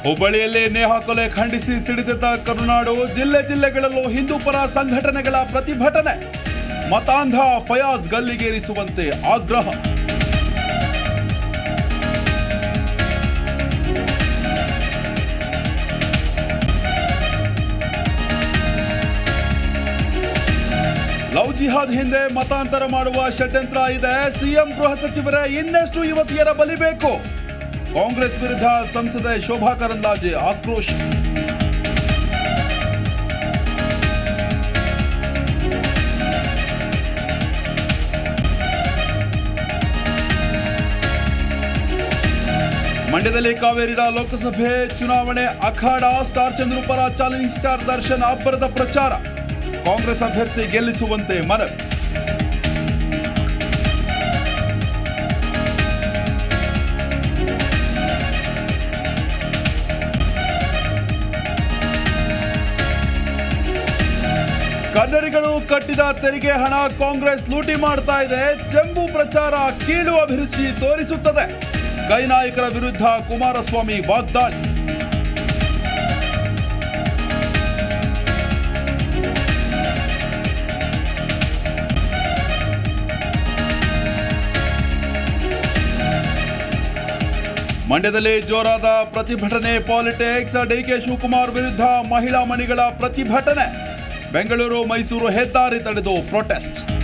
ಹುಬ್ಬಳ್ಳಿಯಲ್ಲಿ ನೇಹಾ ಕೊಲೆ ಖಂಡಿಸಿ ಸಿಡಿದ ಕರುನಾಡು. ಜಿಲ್ಲೆಗಳಲ್ಲೂ ಹಿಂದೂ ಪರ ಸಂಘಟನೆಗಳ ಪ್ರತಿಭಟನೆ. ಮತಾಂಧ ಫಯಾಜ್ ಗಲ್ಲಿಗೇರಿಸುವಂತೆ ಆಗ್ರಹ. ಲವ್ ಜಿಹಾದ್ ಹಿಂದೆ ಮತಾಂತರ ಮಾಡುವ ಷಡ್ಯಂತ್ರ ಇದೆ. ಸಿಎಂ ಗೃಹ ಸಚಿವರೇ ಇನ್ನೆಷ್ಟು ಯುವತಿಯರ ಬಲಿಬೇಕು? ಕಾಂಗ್ರೆಸ್ ವಿರುದ್ಧ ಸಂಸದೆ ಶೋಭಾ ಕರಂದ್ಲಾಜೆ ಆಕ್ರೋಶ. ಮಂಡ್ಯದಲ್ಲಿ ಕಾವೇರಿದ ಲೋಕಸಭೆ ಚುನಾವಣೆ ಅಖಾಡ. ಸ್ಟಾರ್ ಚಂದ್ರು ಪರ ಚಾಲೆಂಜಿಂಗ್ ಸ್ಟಾರ್ ದರ್ಶನ್ ಅಬ್ಬರದ ಪ್ರಚಾರ. ಕಾಂಗ್ರೆಸ್ ಅಭ್ಯರ್ಥಿ ಗೆಲ್ಲಿಸುವಂತೆ ಮನವಿ. ಕನ್ನಡಿಗಳು ಕಟ್ಟಿದ ತೆರಿಗೆ ಹಣ ಕಾಂಗ್ರೆಸ್ ಲೂಟಿ ಮಾಡ್ತಾ ಇದೆ. ಜಂಬೂ ಪ್ರಚಾರ ಕೀಳು ಅಭಿರುಚಿ ತೋರಿಸುತ್ತದೆ. ಕೈ ನಾಯಕರ ವಿರುದ್ಧ ಕುಮಾರಸ್ವಾಮಿ ವಾಗ್ದಾಳಿ. ಮಂಡ್ಯದಲ್ಲಿ ಜೋರಾದ ಪ್ರತಿಭಟನೆ. ಪಾಲಿಟಿಕ್ಸ್. ಡಿಕೆ ಶಿವಕುಮಾರ್ ವಿರುದ್ಧ ಮಹಿಳಾ ಮಣಿಗಳ ಪ್ರತಿಭಟನೆ. ಬೆಂಗಳೂರು ಮೈಸೂರು ಹೆದ್ದಾರಿ ತಡೆದು ಪ್ರೊಟೆಸ್ಟ್.